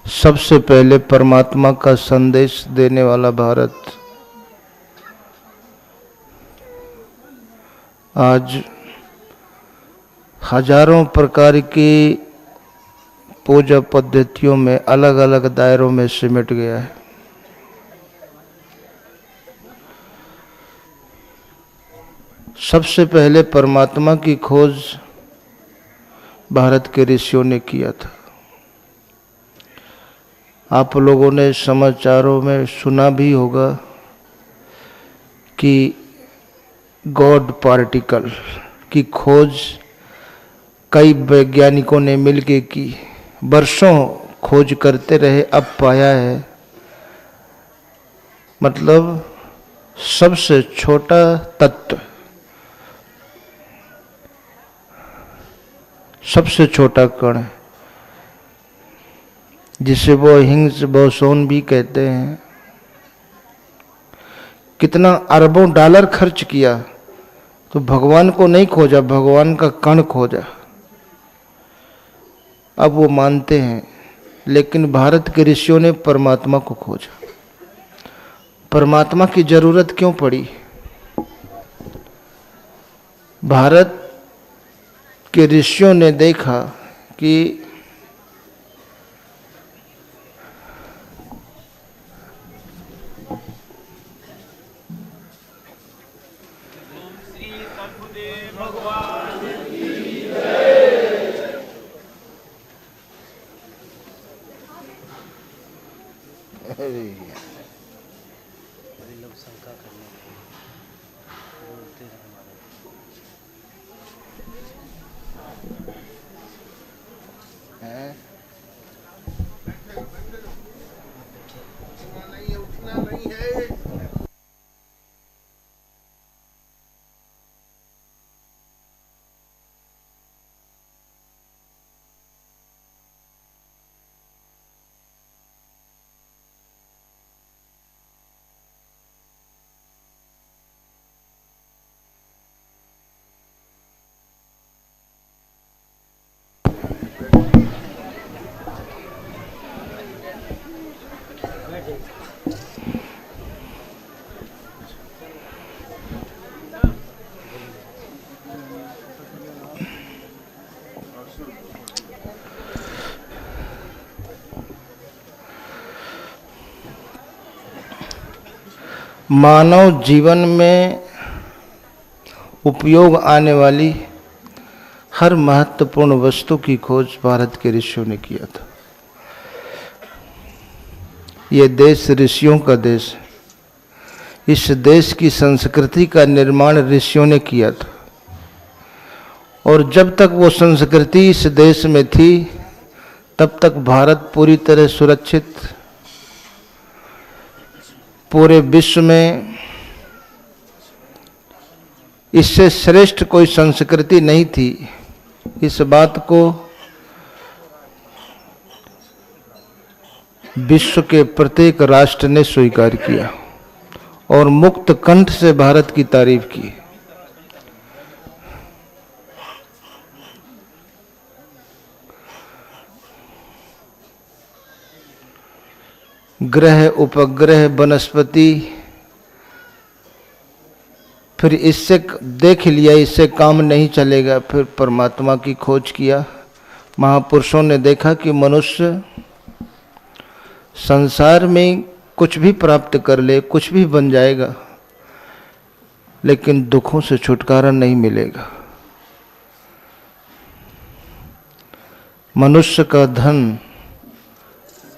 सबसे पहले परमात्मा का संदेश देने वाला भारत आज हजारों प्रकार की पूजा पद्धतियों में अलग अलग दायरों में सिमट गया है। सबसे पहले परमात्मा की खोज भारत के ऋषियों ने किया था। आप लोगों ने समाचारों में सुना भी होगा कि गॉड पार्टिकल की खोज कई वैज्ञानिकों ने मिलकर की। वर्षों खोज करते रहे, अब पाया है। मतलब सबसे छोटा तत्व, सबसे छोटा कण, जिसे वो हिग्स बोसोन भी कहते हैं, कितना अरबों डॉलर खर्च किया तो भगवान को नहीं खोजा, भगवान का कण खोजा। अब वो मानते हैं, लेकिन भारत के ऋषियों ने परमात्मा को खोजा। परमात्मा की जरूरत क्यों पड़ी? भारत के ऋषियों ने देखा कि मानव जीवन में उपयोग आने वाली हर महत्वपूर्ण वस्तु की खोज भारत के ऋषियों ने किया था। ये देश ऋषियों का देश है। इस देश की संस्कृति का निर्माण ऋषियों ने किया था, और जब तक वो संस्कृति इस देश में थी तब तक भारत पूरी तरह सुरक्षित, पूरे विश्व में इससे श्रेष्ठ कोई संस्कृति नहीं थी। इस बात को विश्व के प्रत्येक राष्ट्र ने स्वीकार किया और मुक्त कंठ से भारत की तारीफ की। ग्रह, उपग्रह, वनस्पति, फिर इससे देख लिया इससे काम नहीं चलेगा, फिर परमात्मा की खोज किया। महापुरुषों ने देखा कि मनुष्य संसार में कुछ भी प्राप्त कर ले, कुछ भी बन जाएगा, लेकिन दुखों से छुटकारा नहीं मिलेगा। मनुष्य का धन,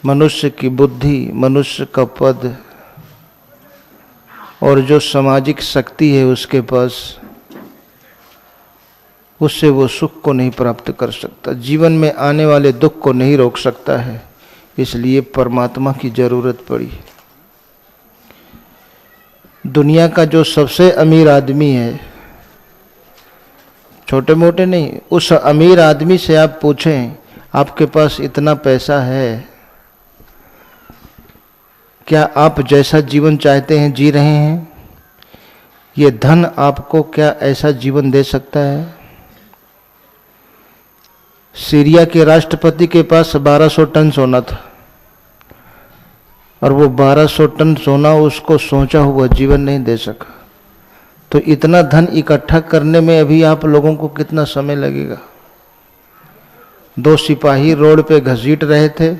मनुष्य की बुद्धि, मनुष्य का पद और जो सामाजिक शक्ति है उसके पास, उससे वो सुख को नहीं प्राप्त कर सकता, जीवन में आने वाले दुख को नहीं रोक सकता है। इसलिए परमात्मा की जरूरत पड़ी। दुनिया का जो सबसे अमीर आदमी है, छोटे मोटे नहीं, उस अमीर आदमी से आप पूछें आपके पास इतना पैसा है, क्या आप जैसा जीवन चाहते हैं जी रहे हैं? ये धन आपको क्या ऐसा जीवन दे सकता है? सीरिया के राष्ट्रपति के पास 1200 टन सोना था। और वो 1200 टन सोना उसको सोचा हुआ जीवन नहीं दे सका। तो इतना धन इकट्ठा करने में अभी आप लोगों को कितना समय लगेगा? 2 सिपाही रोड पे घसीट रहे थे,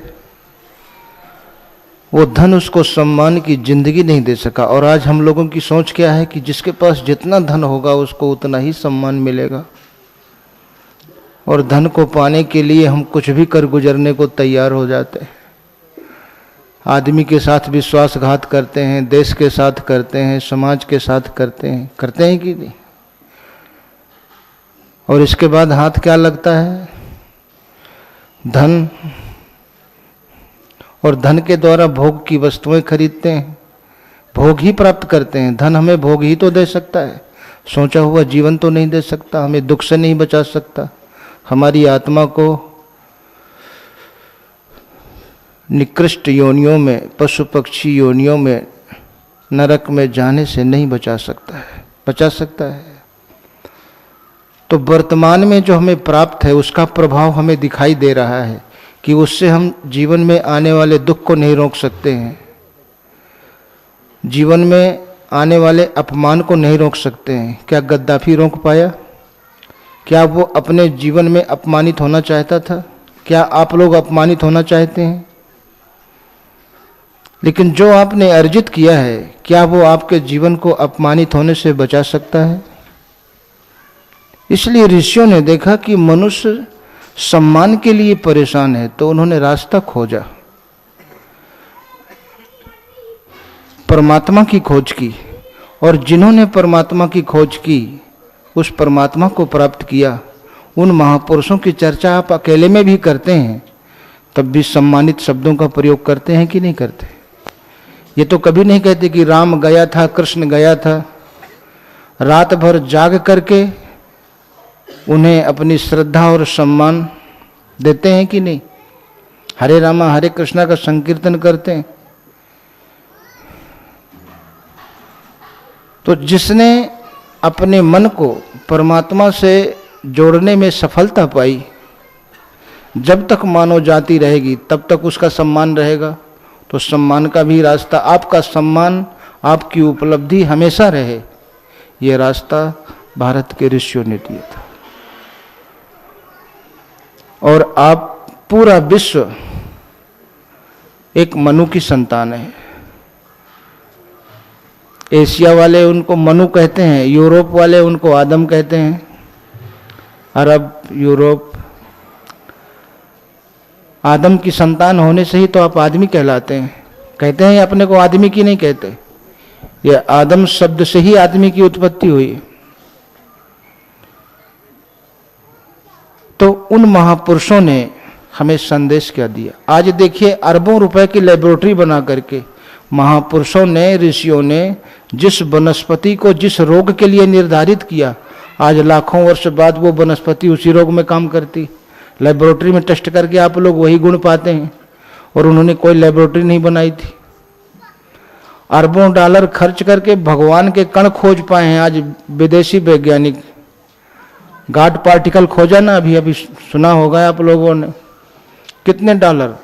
वो धन उसको सम्मान की जिंदगी नहीं दे सका। और आज हम लोगों की सोच क्या है कि जिसके पास जितना धन होगा उसको उतना ही सम्मान मिलेगा, और धन को पाने के लिए हम कुछ भी कर गुजरने को तैयार हो जाते हैं। आदमी के साथ विश्वासघात करते हैं, देश के साथ करते हैं, समाज के साथ करते हैं कि नहीं? और इसके बाद हाथ क्या लगता है? धन, और धन के द्वारा भोग की वस्तुएं खरीदते हैं, भोग ही प्राप्त करते हैं। धन हमें भोग ही तो दे सकता है, सोचा हुआ जीवन तो नहीं दे सकता, हमें दुख से नहीं बचा सकता, हमारी आत्मा को निकृष्ट योनियों में, पशु पक्षी योनियों में, नरक में जाने से नहीं बचा सकता है। तो वर्तमान में जो हमें प्राप्त है उसका प्रभाव हमें दिखाई दे रहा है कि उससे हम जीवन में आने वाले दुख को नहीं रोक सकते हैं, जीवन में आने वाले अपमान को नहीं रोक सकते हैं। क्या गद्दाफी रोक पाया? क्या वो अपने जीवन में अपमानित होना चाहता था? क्या आप लोग अपमानित होना चाहते हैं? लेकिन जो आपने अर्जित किया है, क्या वो आपके जीवन को अपमानित होने से बचा सकता है? इसलिए ऋषियों ने देखा कि मनुष्य सम्मान के लिए परेशान है, तो उन्होंने रास्ता खोजा, परमात्मा की खोज की। और जिन्होंने परमात्मा की खोज की, उस परमात्मा को प्राप्त किया, उन महापुरुषों की चर्चा आप अकेले में भी करते हैं, तब भी सम्मानित शब्दों का प्रयोग करते हैं कि नहीं करते? ये तो कभी नहीं कहते कि राम गया था, कृष्ण गया था। रात भर जाग करके उन्हें अपनी श्रद्धा और सम्मान देते हैं कि नहीं? हरे रामा हरे कृष्णा का संकीर्तन करते हैं। तो जिसने अपने मन को परमात्मा से जोड़ने में सफलता पाई, जब तक मानव जाति रहेगी तब तक उसका सम्मान रहेगा। तो सम्मान का भी रास्ता, आपका सम्मान, आपकी उपलब्धि हमेशा रहे, यह रास्ता भारत के ऋषियों ने दिया था। और आप पूरा विश्व एक मनु की संतान है। एशिया वाले उनको मनु कहते हैं, यूरोप वाले उनको आदम कहते हैं। अरब, यूरोप, आदम की संतान होने से ही तो आप आदमी कहलाते हैं। कहते हैं अपने को आदमी की नहीं कहते, यह आदम शब्द से ही आदमी की उत्पत्ति हुई। तो उन महापुरुषों ने हमें संदेश क्या दिया? आज देखिए, अरबों रुपए की लेबोरेटरी बना करके महापुरुषों ने, ऋषियों ने जिस वनस्पति को जिस रोग के लिए निर्धारित किया, आज लाखों वर्ष बाद वो वनस्पति उसी रोग में काम करती। लेबोरेटरी में टेस्ट करके आप लोग वही गुण पाते हैं, और उन्होंने कोई लेबोरेटरी नहीं बनाई थी। अरबों डॉलर खर्च करके भगवान के कण खोज पाए हैं आज विदेशी वैज्ञानिक। गॉड पार्टिकल खोजा ना, अभी सुना होगा आप लोगों ने। कितने डॉलर?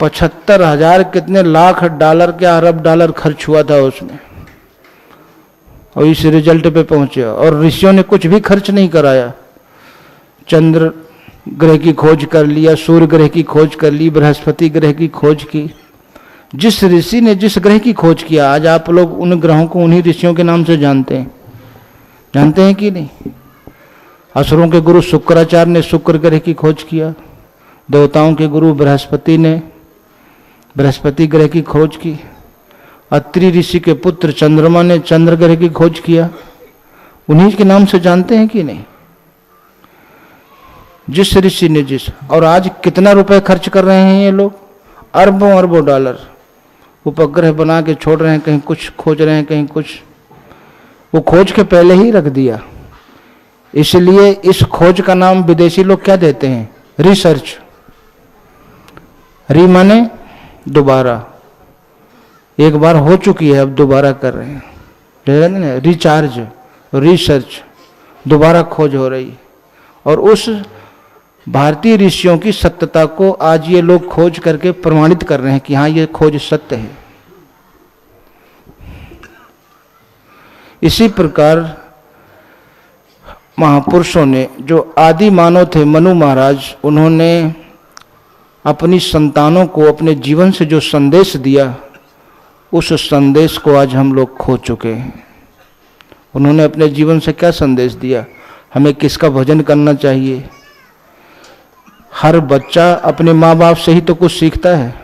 75,000 कितने लाख डॉलर, क्या अरब डॉलर खर्च हुआ था उसमें, और इस रिजल्ट पे पहुंचे। और ऋषियों ने कुछ भी खर्च नहीं कराया। चंद्र ग्रह की खोज कर लिया, सूर्य ग्रह की खोज कर ली, बृहस्पति ग्रह की खोज की। जिस ऋषि ने जिस ग्रह की खोज किया, आज आप लोग उन ग्रहों को उन्हीं ऋषियों के नाम से जानते हैं कि नहीं? असुरों के गुरु शुक्राचार्य ने शुक्र ग्रह की खोज किया। देवताओं के गुरु बृहस्पति ने बृहस्पति ग्रह की खोज की। अत्रि ऋषि के पुत्र चंद्रमा ने चंद्र ग्रह की खोज किया। उन्हीं के नाम से जानते हैं कि नहीं? जिस ऋषि ने जिस। और आज कितना रुपए खर्च कर रहे हैं ये लोग? अरबों अरबों डॉलर उपग्रह बना के छोड़ रहे हैं, कहीं कुछ खोज रहे हैं, कहीं कुछ। वो खोज के पहले ही रख दिया। इसलिए इस खोज का नाम विदेशी लोग क्या देते हैं? रिसर्च। री माने दोबारा, एक बार हो चुकी है, अब दोबारा कर रहे हैं। रिचार्ज, रिसर्च, दोबारा खोज हो रही है। और उस भारतीय ऋषियों की सत्यता को आज ये लोग खोज करके प्रमाणित कर रहे हैं कि हाँ, ये खोज सत्य है। इसी प्रकार महापुरुषों ने, जो आदि मानव थे मनु महाराज, उन्होंने अपनी संतानों को अपने जीवन से जो संदेश दिया, उस संदेश को आज हम लोग खो चुके हैं। उन्होंने अपने जीवन से क्या संदेश दिया? हमें किसका भजन करना चाहिए? हर बच्चा अपने माँ बाप से ही तो कुछ सीखता है।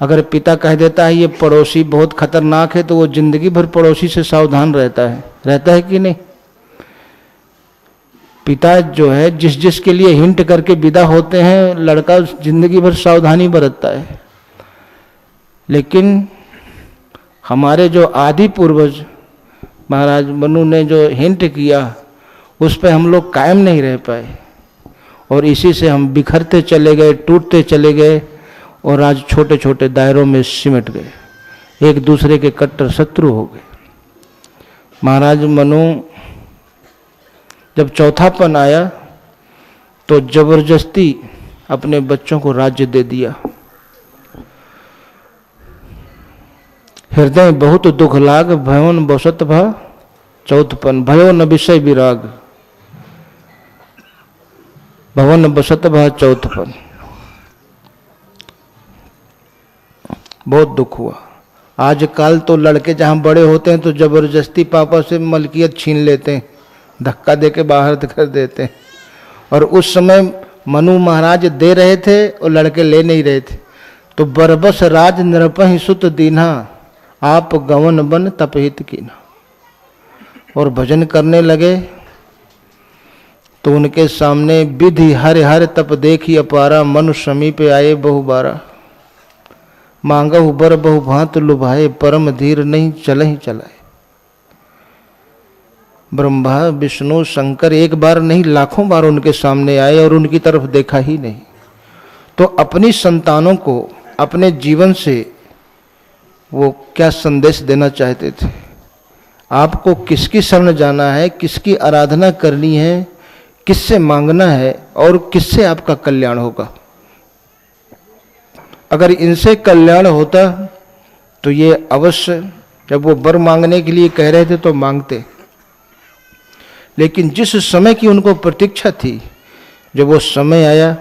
अगर पिता कह देता है ये पड़ोसी बहुत खतरनाक है, तो वो जिंदगी भर पड़ोसी से सावधान रहता है कि नहीं? पिता जो है जिस जिसके लिए हिंट करके विदा होते हैं, लड़का जिंदगी भर सावधानी बरतता है। लेकिन हमारे जो आदि पूर्वज महाराज मनु ने जो हिंट किया, उस पर हम लोग कायम नहीं रह पाए और इसी से हम बिखरते चले गए, टूटते चले गए और आज छोटे छोटे दायरों में सिमट गए, एक दूसरे के कट्टर शत्रु हो गए। महाराज मनु जब चौथापन आया तो जबरदस्ती अपने बच्चों को राज्य दे दिया। हृदय बहुत दुख लाग, भवन बसत भा चौथपन, भयो न विषय विराग, भवन बसत भा चौथपन। बहुत दुख हुआ। आजकल तो लड़के जहां बड़े होते हैं तो जबरदस्ती पापा से मलकियत छीन लेते हैं, धक्का दे के बाहर कर देते हैं। और उस समय मनु महाराज दे रहे थे और लड़के ले नहीं रहे थे। तो बरबस राज नृपहि सुत दीन्हा, आप गवन बन तपहित कीन्हा। और भजन करने लगे तो उनके सामने विधि हर हर तप देखी अपारा, मनु समीप आए बहुबारा, मांगहु बर बहु भांत लुभाए, परम धीर नहीं चलहि चलाए। ब्रह्मा विष्णु शंकर एक बार नहीं लाखों बार उनके सामने आए और उनकी तरफ देखा ही नहीं। तो अपनी संतानों को अपने जीवन से वो क्या संदेश देना चाहते थे? आपको किसकी शरण जाना है, किसकी आराधना करनी है, किससे मांगना है और किससे आपका कल्याण होगा। अगर इनसे कल्याण होता तो ये अवश्य, जब वो वर मांगने के लिए कह रहे थे तो मांगते। लेकिन जिस समय की उनको प्रतीक्षा थी, जब वो समय आया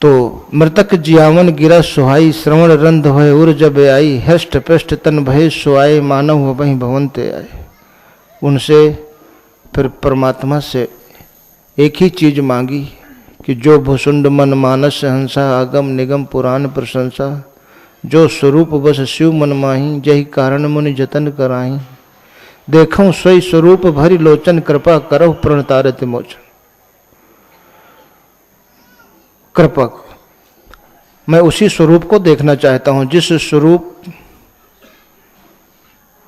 तो मृतक जियावन गिरा सुहाई, श्रवण रंध भय उर जब आई, हष्ट पृष्ठ तन भय सुआए, मानव हो वहीं भवनते आए। उनसे फिर परमात्मा से एक ही चीज मांगी कि जो भुसुंड मन मानस हंसा, आगम निगम पुराण प्रशंसा, जो स्वरूप बस शिव मन माही, जही कारण मुनि जतन कराही, देखूं सोई स्वरूप भरी लोचन, कृपा करहु प्रणतारति मोचन। कृपा, मैं उसी स्वरूप को देखना चाहता हूं जिस स्वरूप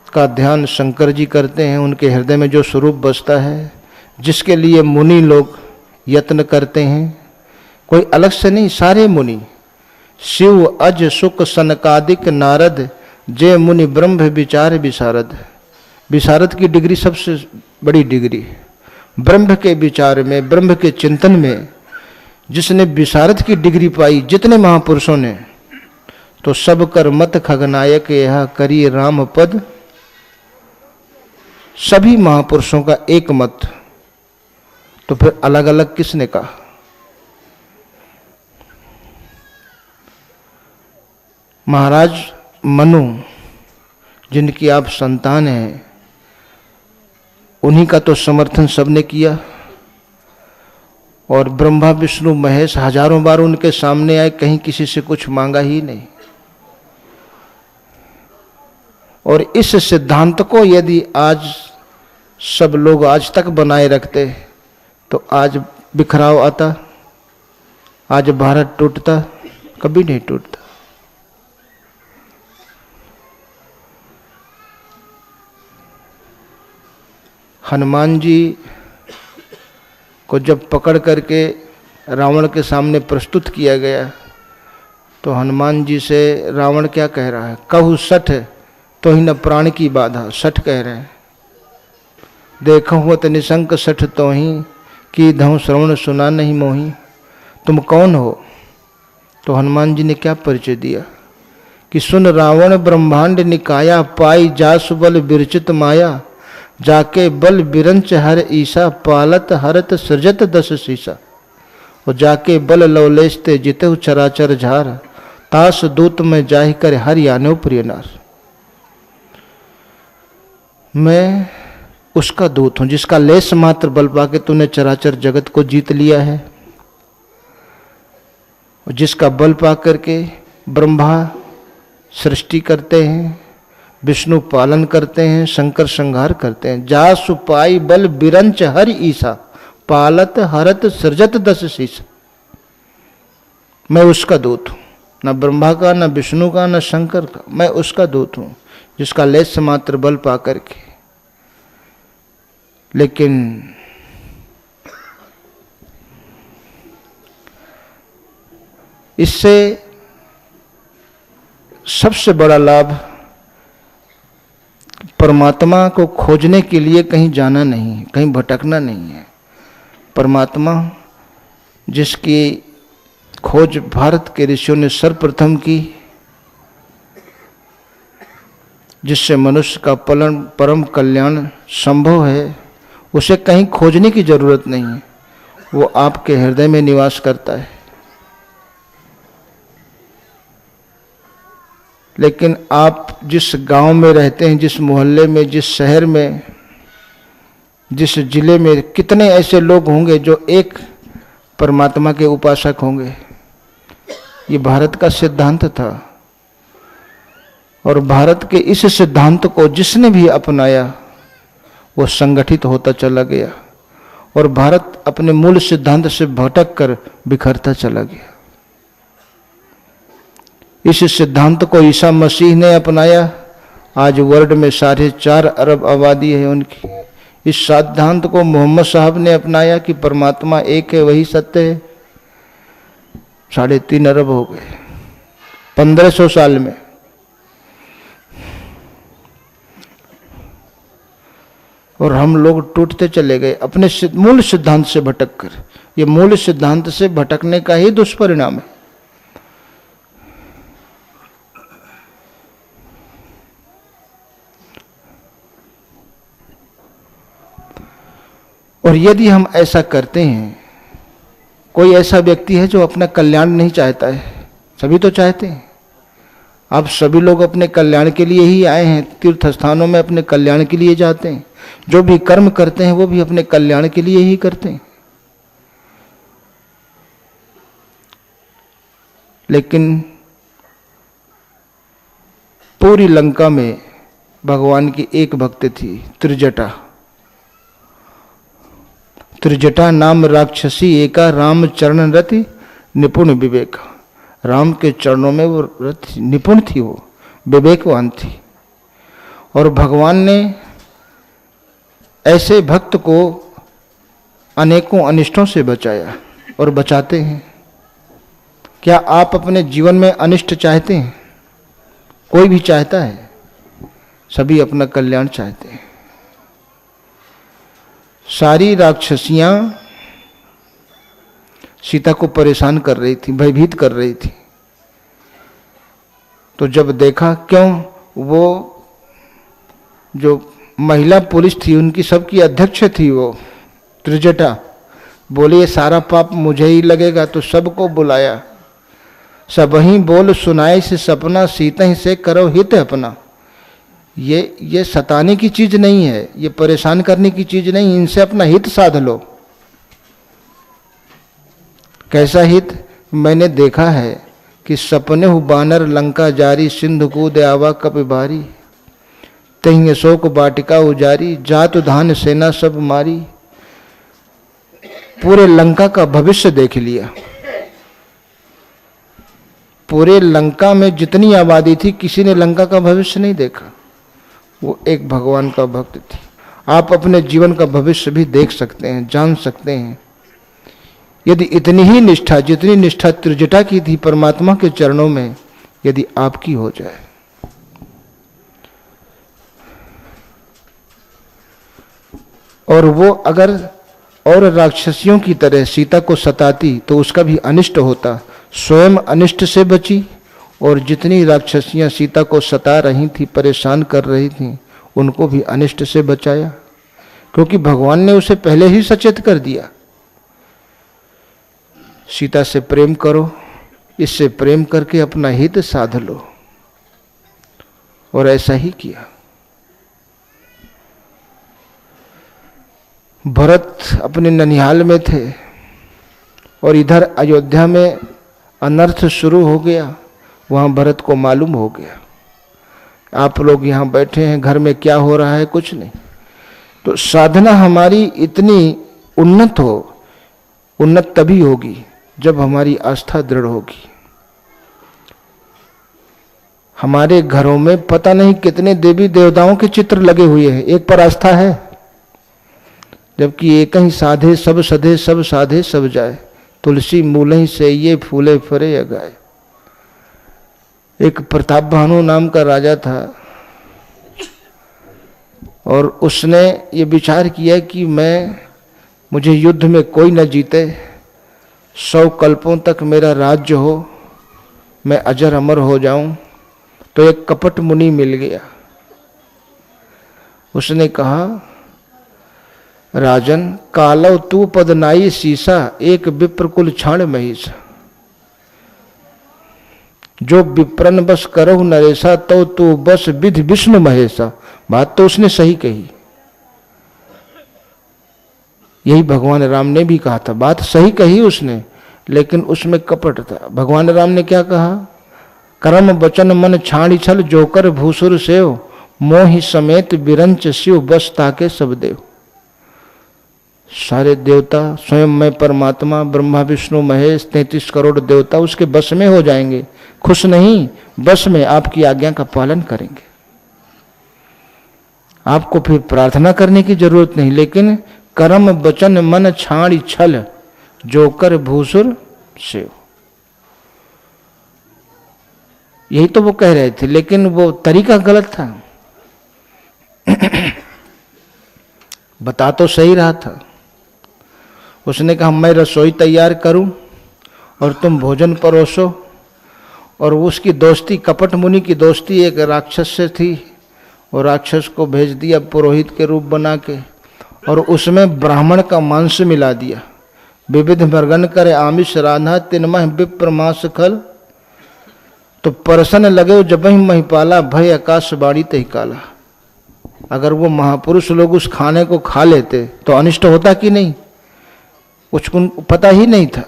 का ध्यान शंकर जी करते हैं। उनके हृदय में जो स्वरूप बसता है, जिसके लिए मुनि लोग यत्न करते हैं, कोई अलग से नहीं, सारे मुनि, शिव अज सुख सनकादिक नारद, जय मुनि ब्रह्म विचार विशारद। विशारद की डिग्री सबसे बड़ी डिग्री है। ब्रह्म के विचार में, ब्रह्म के चिंतन में जिसने विशारद की डिग्री पाई, जितने महापुरुषों ने, तो सब कर मत खगनायक यह करिए राम पद। सभी महापुरुषों का एक मत, तो फिर अलग अलग किसने कहा? महाराज मनु जिनकी आप संतान हैं, उन्हीं का तो समर्थन सबने किया। और ब्रह्मा विष्णु महेश हजारों बार उनके सामने आए, कहीं किसी से कुछ मांगा ही नहीं। और इस सिद्धांत को यदि आज सब लोग आज तक बनाए रखते तो आज बिखराव आता, आज भारत टूटता? कभी नहीं टूटता। हनुमान जी को जब पकड़ करके रावण के सामने प्रस्तुत किया गया तो हनुमान जी से रावण क्या कह रहा है? कहु सठ तो ही न प्राण की बाधा। सठ कह रहे हैं, देखो हुत निशंक सठ तो ही, कि धम श्रवण सुना नहीं मोही, तुम कौन हो? तो हनुमान जी ने क्या परिचय दिया कि सुन रावण ब्रह्मांड निकाया, पाई जासु बल बिरचित माया, जाके बल बिरंच हर ईसा, पालत हरत सृजत दस शीसा। और जाके बल लवलेशते जितहु चराचर झार, तास दूत में जाहि कर हरि आनो प्रिय नार। मैं उसका दूत हूं जिसका लेस मात्र बल पाके तूने चराचर जगत को जीत लिया है, और जिसका बल पाकर के ब्रह्मा सृष्टि करते हैं, विष्णु पालन करते हैं, शंकर संहार करते हैं। जासु पाई बल बिरंच हर ईसा, पालत हरत सृजत दस शीसा। मैं उसका दूत हूं, न ब्रह्मा का, न विष्णु का, न शंकर का, मैं उसका दूत हूं जिसका लेस मात्र बल पाकर के। लेकिन इससे सबसे बड़ा लाभ परमात्मा को खोजने के लिए कहीं जाना नहीं है, कहीं भटकना नहीं है। परमात्मा जिसकी खोज भारत के ऋषियों ने सर्वप्रथम की, जिससे मनुष्य का परम कल्याण संभव है, उसे कहीं खोजने की जरूरत नहीं है। वो आपके हृदय में निवास करता है। लेकिन आप जिस गांव में रहते हैं, जिस मोहल्ले में, जिस शहर में, जिस जिले में, कितने ऐसे लोग होंगे जो एक परमात्मा के उपासक होंगे। ये भारत का सिद्धांत था, और भारत के इस सिद्धांत को जिसने भी अपनाया वो संगठित होता चला गया, और भारत अपने मूल सिद्धांत से भटक कर बिखरता चला गया। इस सिद्धांत को ईसा मसीह ने अपनाया। आज वर्ल्ड में 4.5 अरब आबादी है उनकी। इस सिद्धांत को मोहम्मद साहब ने अपनाया कि परमात्मा एक है, वही सत्य है। 3.5 अरब हो गए 1500 साल में। और हम लोग टूटते चले गए अपने मूल सिद्धांत से भटक कर। ये मूल सिद्धांत से भटकने का ही दुष्परिणाम है। और यदि हम ऐसा करते हैं, कोई ऐसा व्यक्ति है जो अपना कल्याण नहीं चाहता है? सभी तो चाहते हैं। आप सभी लोग अपने कल्याण के लिए ही आए हैं। तीर्थ स्थानों में अपने कल्याण के लिए जाते हैं। जो भी कर्म करते हैं वो भी अपने कल्याण के लिए ही करते हैं। लेकिन पूरी लंका में भगवान की एक भक्त थी, त्रिजटा। त्रिजटा नाम राक्षसी एका, राम चरण रति निपुण विवेक। राम के चरणों में वो रति निपुण थी, वो विवेकवान थी। और भगवान ने ऐसे भक्त को अनेकों अनिष्टों से बचाया और बचाते हैं। क्या आप अपने जीवन में अनिष्ट चाहते हैं? कोई भी चाहता है? सभी अपना कल्याण चाहते हैं। सारी राक्षसियां सीता को परेशान कर रही थी, भयभीत कर रही थी। तो जब देखा, क्यों, वो जो महिला पुलिस थी उनकी सबकी अध्यक्ष थी वो त्रिजटा, बोले ये सारा पाप मुझे ही लगेगा, तो सबको बुलाया। सब ही बोल सुनाए से सपना, सीता ही से करो हित अपना। ये सताने की चीज नहीं है, ये परेशान करने की चीज नहीं, इनसे अपना हित साध लो। कैसा हित? मैंने देखा है कि सपने हु बानर लंका जारी, सिंधु कूद आवा कपि भारी, तहीं अशोक वाटिका उजारी, जात धान सेना सब मारी। पूरे लंका का भविष्य देख लिया। पूरे लंका में जितनी आबादी थी, किसी ने लंका का भविष्य नहीं देखा। वो एक भगवान का भक्त थी। आप अपने जीवन का भविष्य भी देख सकते हैं, जान सकते हैं, यदि इतनी ही निष्ठा, जितनी निष्ठा त्रिजटा की थी परमात्मा के चरणों में, यदि आपकी हो जाए। और वो अगर और राक्षसियों की तरह सीता को सताती तो उसका भी अनिष्ट होता। स्वयं अनिष्ट से बची और जितनी राक्षसियां सीता को सता रही थी, परेशान कर रही थी, उनको भी अनिष्ट से बचाया, क्योंकि भगवान ने उसे पहले ही सचेत कर दिया, सीता से प्रेम करो, इससे प्रेम करके अपना हित साध लो। और ऐसा ही किया। भरत अपने ननिहाल में थे और इधर अयोध्या में अनर्थ शुरू हो गया। वहां भरत को मालूम हो गया, आप लोग यहां बैठे हैं, घर में क्या हो रहा है, कुछ नहीं। तो साधना हमारी इतनी उन्नत हो, उन्नत तभी होगी जब हमारी आस्था दृढ़ होगी। हमारे घरों में पता नहीं कितने देवी देवताओं के चित्र लगे हुए हैं, एक पर आस्था है, जबकि एक ही साधे सब सधे, सब साधे सब जाए, तुलसी मूलहि से ये फूले फरे अगाए। एक प्रताप भानु नाम का राजा था और उसने ये विचार किया कि मुझे युद्ध में कोई न जीते, 100 कल्पों तक मेरा राज्य हो, मैं अजर अमर हो जाऊं। तो एक कपट मुनि मिल गया। उसने कहा, राजन कालव तू पदनाई सीसा, एक विप्रकुल क्षण महिषा। जो विप्रन बस करहु नरेशा, तो तू बस विधि विष्णु महेशा। बात तो उसने सही कही, यही भगवान राम ने भी कहा था, बात सही कही उसने, लेकिन उसमें कपट था। भगवान राम ने क्या कहा, कर्म वचन मन छाड़ी छल, जोकर भूसुर सेव, मोहि समेत बिरंच शिव, बस ताके सब देव। सारे देवता, स्वयं मैं परमात्मा, ब्रह्मा विष्णु महेश, 33 करोड़ देवता उसके बस में हो जाएंगे। खुश नहीं, बस में, आपकी आज्ञा का पालन करेंगे। आपको फिर प्रार्थना करने की जरूरत नहीं, लेकिन कर्म वचन मन छाड़ी छल, जोकर भूसुर सेव। यही तो वो कह रहे थे, लेकिन वो तरीका गलत था। बता तो सही रहा था। उसने कहा, मैं रसोई तैयार करूं और तुम भोजन परोसो। और उसकी दोस्ती, कपट मुनि की दोस्ती एक राक्षस से थी, और राक्षस को भेज दिया पुरोहित के रूप बना के, और उसमें ब्राह्मण का मांस मिला दिया। विविध मर्गन करे आमिष राधा, तिनमह विप्र मांस खल। तो परसन लगे जब ही महिपाला, भय आकाश बाड़ी तही काला। अगर वो महापुरुष लोग उस खाने को खा लेते तो अनिष्ट होता कि नहीं, कुछ उनको पता ही नहीं था,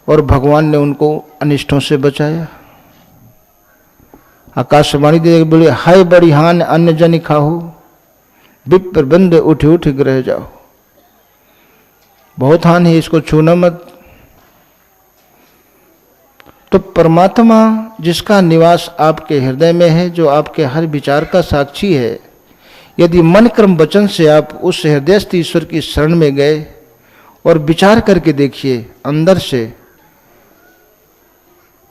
और भगवान ने उनको अनिष्टों से बचाया। आकाशवाणी दे बोले, हाय बड़ी हान अन्य जन खाओ, विप्र बंद उठ उठ ग्रह जाओ। बहुत हान है, इसको छूना मत। तो परमात्मा जिसका निवास आपके हृदय में है, जो आपके हर विचार का साक्षी है, यदि मन क्रम वचन से आप उस हृदयस्थ ईश्वर की शरण में गए और विचार करके देखिए अंदर से,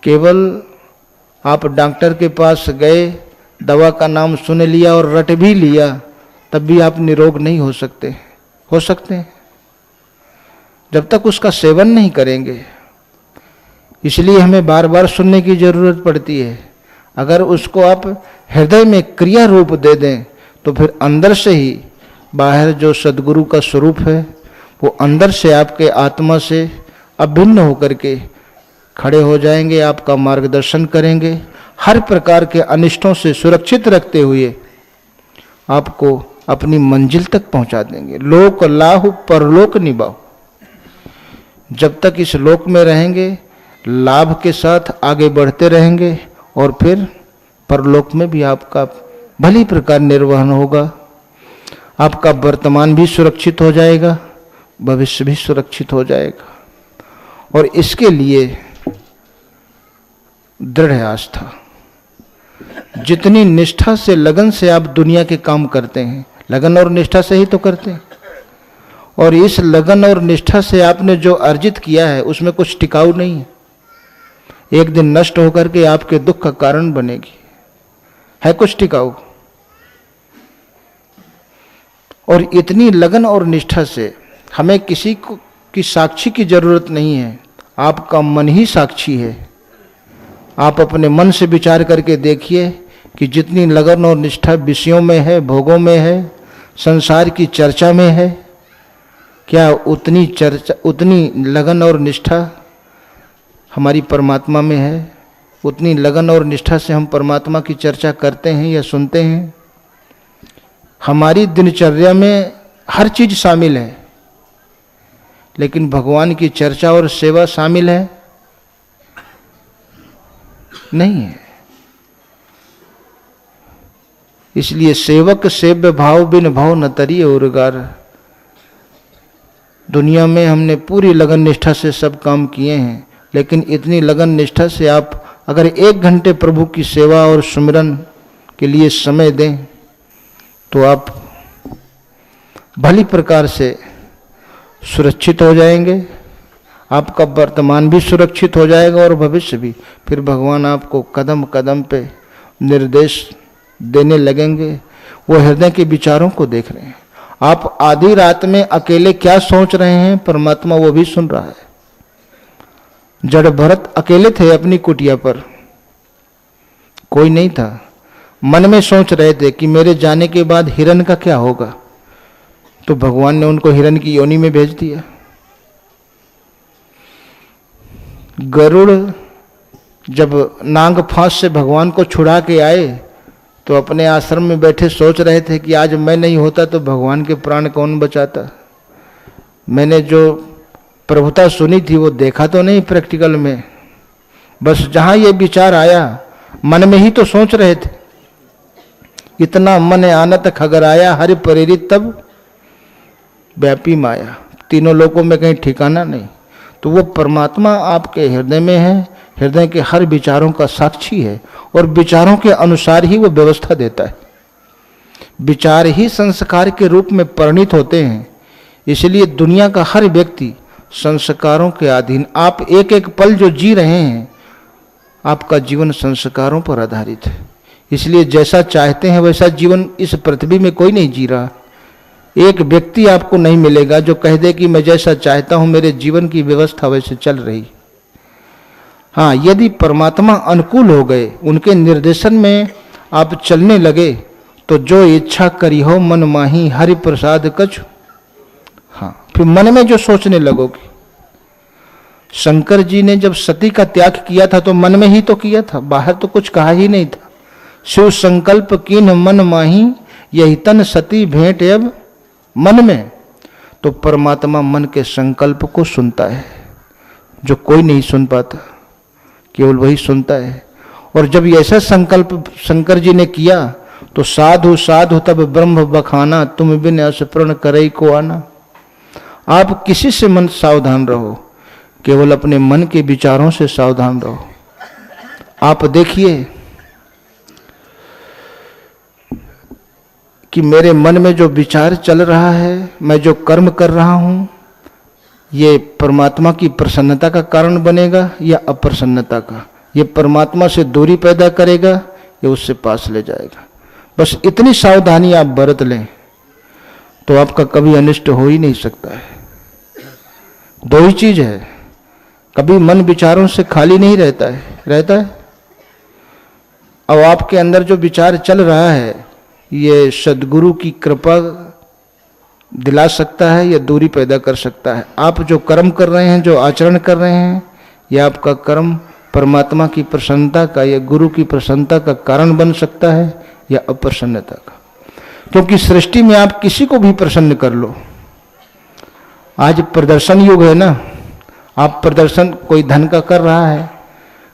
केवल आप डॉक्टर के पास गए, दवा का नाम सुन लिया और रट भी लिया, तब भी आप निरोग नहीं हो सकते। हो सकते हैं जब तक उसका सेवन नहीं करेंगे। इसलिए हमें बार बार सुनने की जरूरत पड़ती है। अगर उसको आप हृदय में क्रिया रूप दे दें तो फिर अंदर से ही, बाहर जो सदगुरु का स्वरूप है वो अंदर से आपके आत्मा से अभिन्न होकर के खड़े हो जाएंगे, आपका मार्गदर्शन करेंगे, हर प्रकार के अनिष्टों से सुरक्षित रखते हुए आपको अपनी मंजिल तक पहुंचा देंगे। लोक लाहु परलोक निभाओ। जब तक इस लोक में रहेंगे लाभ के साथ आगे बढ़ते रहेंगे, और फिर परलोक में भी आपका भली प्रकार निर्वहन होगा। आपका वर्तमान भी सुरक्षित हो जाएगा, भविष्य भी सुरक्षित हो जाएगा। और इसके लिए दृढ़ आस्था, जितनी निष्ठा से, लगन से आप दुनिया के काम करते हैं, लगन और निष्ठा से ही तो करते हैं, और इस लगन और निष्ठा से आपने जो अर्जित किया है उसमें कुछ टिकाऊ नहीं है। एक दिन नष्ट होकर के आपके दुख का कारण बनेगी। है कुछ टिकाऊ? और इतनी लगन और निष्ठा से हमें किसी को की साक्षी की जरूरत नहीं है, आपका मन ही साक्षी है। आप अपने मन से विचार करके देखिए कि जितनी लगन और निष्ठा विषयों में है, भोगों में है, संसार की चर्चा में है, क्या उतनी लगन और निष्ठा हमारी परमात्मा में है? उतनी लगन और निष्ठा से हम परमात्मा की चर्चा करते हैं या सुनते हैं? हमारी दिनचर्या में हर चीज शामिल है, लेकिन भगवान की चर्चा और सेवा शामिल है? नहीं है। इसलिए सेवक सेव्य भाव बिन भाव न तरी औरगार। दुनिया में हमने पूरी लगन निष्ठा से सब काम किए हैं, लेकिन इतनी लगन निष्ठा से आप अगर 1 घंटे प्रभु की सेवा और सुमिरन के लिए समय दें तो आप भली प्रकार से सुरक्षित हो जाएंगे। आपका वर्तमान भी सुरक्षित हो जाएगा और भविष्य भी। फिर भगवान आपको कदम कदम पे निर्देश देने लगेंगे। वो हृदय के विचारों को देख रहे हैं। आप आधी रात में अकेले क्या सोच रहे हैं, परमात्मा वो भी सुन रहा है। जड़ भरत अकेले थे अपनी कुटिया पर, कोई नहीं था। मन में सोच रहे थे कि मेरे जाने के बाद हिरण का क्या होगा, तो भगवान ने उनको हिरण की योनि में भेज दिया। गरुड़ जब नाग फांस से भगवान को छुड़ा के आए तो अपने आश्रम में बैठे सोच रहे थे कि आज मैं नहीं होता तो भगवान के प्राण कौन बचाता। मैंने जो प्रभुता सुनी थी वो देखा तो नहीं प्रैक्टिकल में, बस जहां ये विचार आया मन में ही तो सोच रहे थे। इतना मन आनत खगर आया, हरि प्रेरित तब व्यापी माया। तीनों लोकों में कहीं ठिकाना नहीं। तो वो परमात्मा आपके हृदय में है, हृदय के हर विचारों का साक्षी है और विचारों के अनुसार ही वो व्यवस्था देता है। विचार ही संस्कार के रूप में परिणित होते हैं। इसलिए दुनिया का हर व्यक्ति संस्कारों के अधीन। आप एक एक पल जो जी रहे हैं, आपका जीवन संस्कारों पर आधारित है। इसलिए जैसा चाहते हैं वैसा जीवन इस पृथ्वी में कोई नहीं जी रहा। एक व्यक्ति आपको नहीं मिलेगा जो कह दे कि मैं जैसा चाहता हूं मेरे जीवन की व्यवस्था वैसे चल रही। हाँ, यदि परमात्मा अनुकूल हो गए, उनके निर्देशन में आप चलने लगे, तो जो इच्छा करी हो मन माही हरि प्रसाद कछु। हाँ, फिर मन में जो सोचने लगोगे। शंकर जी ने जब सती का त्याग किया था तो मन में ही तो किया था, बाहर तो कुछ कहा ही नहीं था। शिव संकल्प कीन मन माही यही तन सती भेंट अब मन में। तो परमात्मा मन के संकल्प को सुनता है, जो कोई नहीं सुन पाता, केवल वही सुनता है। और जब ऐसा संकल्प शंकर जी ने किया तो साधु साधु तब ब्रह्म बखाना, तुम बिन अस्मरण करई को आना। आप किसी से मन सावधान रहो, केवल अपने मन के विचारों से सावधान रहो। आप देखिए कि मेरे मन में जो विचार चल रहा है, मैं जो कर्म कर रहा हूं, ये परमात्मा की प्रसन्नता का कारण बनेगा या अप्रसन्नता का? ये परमात्मा से दूरी पैदा करेगा या उससे पास ले जाएगा? बस इतनी सावधानी आप बरत लें तो आपका कभी अनिष्ट हो ही नहीं सकता है। दो ही चीज है, कभी मन विचारों से खाली नहीं रहता है। अब आपके अंदर जो विचार चल रहा है, ये सद्गुरु की कृपा दिला सकता है या दूरी पैदा कर सकता है। आप जो कर्म कर रहे हैं, जो आचरण कर रहे हैं, यह आपका कर्म परमात्मा की प्रसन्नता का या गुरु की प्रसन्नता का कारण बन सकता है या अप्रसन्नता का। क्योंकि सृष्टि में आप किसी को भी प्रसन्न कर लो। आज प्रदर्शन युग है ना। आप प्रदर्शन कोई धन का कर रहा है,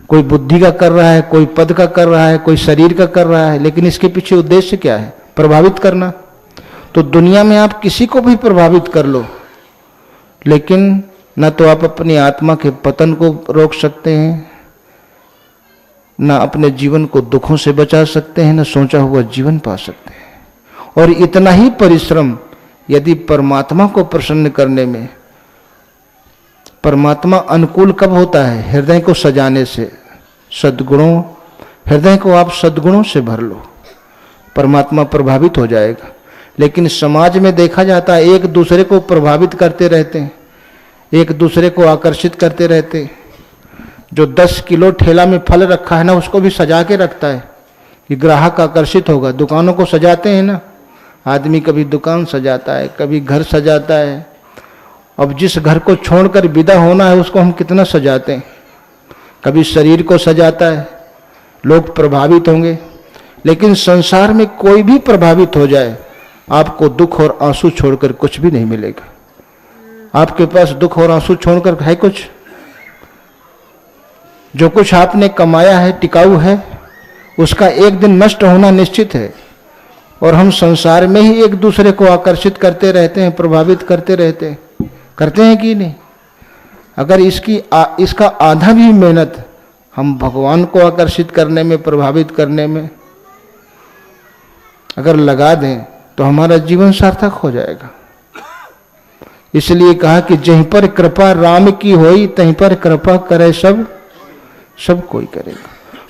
कोई बुद्धि का कर रहा है, कोई पद का कर रहा है, कोई शरीर का कर रहा है, लेकिन इसके पीछे उद्देश्य क्या है? प्रभावित करना। तो दुनिया में आप किसी को भी प्रभावित कर लो, लेकिन न तो आप अपनी आत्मा के पतन को रोक सकते हैं, न अपने जीवन को दुखों से बचा सकते हैं, न सोचा हुआ जीवन पा सकते हैं। और इतना ही परिश्रम यदि परमात्मा को प्रसन्न करने में, परमात्मा अनुकूल कब होता है? हृदय को सजाने से, सद्गुणों, हृदय को आप सद्गुणों से भर लो, परमात्मा प्रभावित हो जाएगा। लेकिन समाज में देखा जाता है एक दूसरे को प्रभावित करते रहते हैं, एक दूसरे को आकर्षित करते रहते हैं। जो 10 किलो ठेला में फल रखा है ना, उसको भी सजा के रखता है कि ग्राहक आकर्षित होगा। दुकानों को सजाते हैं ना, आदमी कभी दुकान सजाता है, कभी घर सजाता है। अब जिस घर को छोड़कर विदा होना है उसको हम कितना सजाते हैं, कभी शरीर को सजाता है, लोग प्रभावित होंगे। लेकिन संसार में कोई भी प्रभावित हो जाए, आपको दुख और आंसू छोड़कर कुछ भी नहीं मिलेगा। आपके पास दुख और आंसू छोड़कर है कुछ? जो कुछ आपने कमाया है टिकाऊ है, उसका एक दिन नष्ट होना निश्चित है। और हम संसार में ही एक दूसरे को आकर्षित करते रहते हैं, प्रभावित करते रहते हैं, करते हैं कि नहीं? अगर इसका आधा भी मेहनत हम भगवान को आकर्षित करने में, प्रभावित करने में अगर लगा दें तो हमारा जीवन सार्थक हो जाएगा। इसलिए कहा कि जहीं पर कृपा राम की होई, तहीं पर कृपा करे सब कोई करेगा।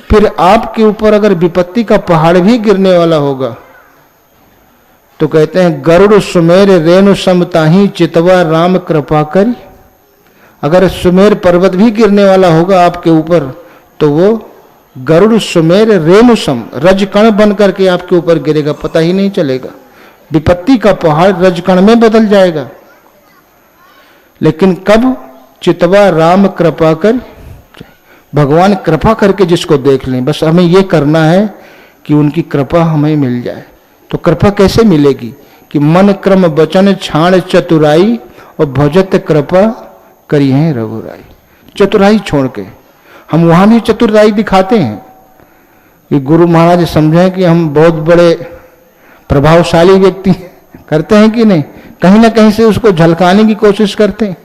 फिर आपके ऊपर अगर विपत्ति का पहाड़ भी गिरने वाला होगा तो कहते हैं गरुड़ सुमेर रेणु सम ताहि चितवा राम कृपा करी। अगर सुमेर पर्वत भी गिरने वाला होगा आपके ऊपर तो वो गरुड़ सुमेर रेणु सम रजकण बन करके आपके ऊपर गिरेगा, पता ही नहीं चलेगा। विपत्ति का पहाड़ रजकण में बदल जाएगा। लेकिन कब? चितवा राम कृपा कर, भगवान कृपा करके जिसको देख लें, बस हमें ये करना है कि उनकी कृपा हमें मिल जाए। तो कृपा कैसे मिलेगी? कि मन क्रम वचन छाण चतुराई और भजत कृपा करी है रघुराई। चतुराई छोड़ के हम वहां भी चतुराई दिखाते हैं कि गुरु महाराज समझें कि हम बहुत बड़े प्रभावशाली व्यक्ति करते हैं कि नहीं, कहीं ना कहीं से उसको झलकाने की कोशिश करते हैं।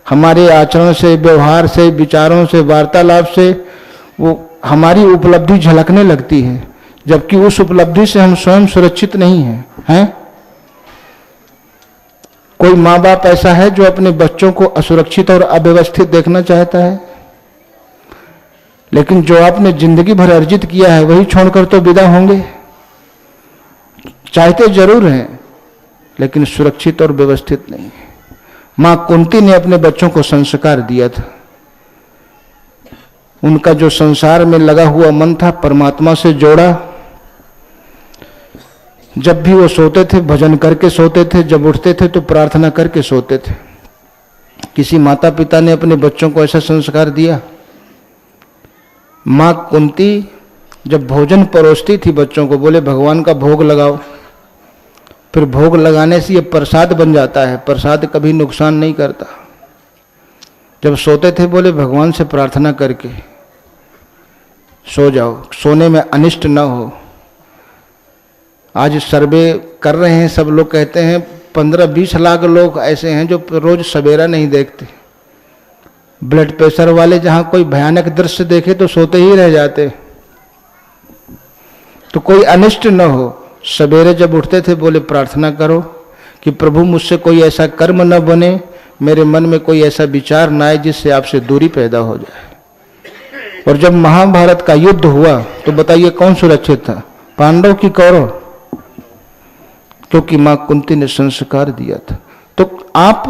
हमारे आचरण से, व्यवहार से, विचारों से, वार्तालाप से वो हमारी उपलब्धि झलकने लगती है, जबकि उस उपलब्धि से हम स्वयं सुरक्षित नहीं हैं। कोई माँ बाप ऐसा है जो अपने बच्चों को असुरक्षित और अव्यवस्थित देखना चाहता है? लेकिन जो आपने जिंदगी भर अर्जित किया है वही छोड़कर तो विदा होंगे। चाहते जरूर हैं लेकिन सुरक्षित और व्यवस्थित नहीं है। मां कुंती ने अपने बच्चों को संस्कार दिया था। उनका जो संसार में लगा हुआ मन था परमात्मा से जोड़ा। जब भी वो सोते थे भजन करके सोते थे, जब उठते थे तो प्रार्थना करके सोते थे। किसी माता पिता ने अपने बच्चों को ऐसा संस्कार दिया? मां कुंती जब भोजन परोसती थी बच्चों को, बोले भगवान का भोग लगाओ। फिर भोग लगाने से ये प्रसाद बन जाता है, प्रसाद कभी नुकसान नहीं करता। जब सोते थे बोले भगवान से प्रार्थना करके सो जाओ, सोने में अनिष्ट ना हो। आज सर्वे कर रहे हैं, सब लोग कहते हैं 15-20 लाख लोग ऐसे हैं जो रोज सवेरा नहीं देखते। ब्लड प्रेशर वाले जहां कोई भयानक दृश्य देखे तो सोते ही रह जाते। तो कोई अनिष्ट न हो, सवेरे जब उठते थे बोले प्रार्थना करो कि प्रभु मुझसे कोई ऐसा कर्म न बने, मेरे मन में कोई ऐसा विचार ना आए जिससे आपसे दूरी पैदा हो जाए। और जब महाभारत का युद्ध हुआ तो बताइए कौन सुरक्षित था, पांडव की कौरव? क्योंकि मां कुंती ने संस्कार दिया था। तो आप,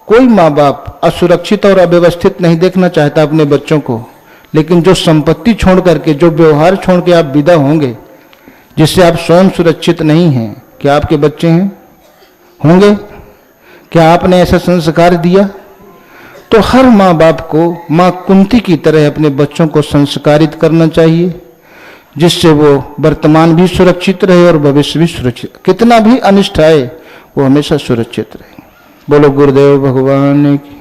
कोई माँ बाप असुरक्षित और अव्यवस्थित नहीं देखना चाहता अपने बच्चों को, लेकिन जो संपत्ति छोड़ करके, जो व्यवहार छोड़ के आप विदा होंगे, जिससे आप स्वयं सुरक्षित नहीं हैं, क्या आपके बच्चे हैं? होंगे? क्या आपने ऐसा संस्कार दिया? तो हर माँ बाप को माँ कुंती की तरह अपने बच्चों को संस्कारित करना चाहिए, जिससे वो वर्तमान भी सुरक्षित रहे और भविष्य भी सुरक्षित, कितना भी अनिष्ट आए वो हमेशा सुरक्षित रहे। बोलो गुरुदेव भगवान की।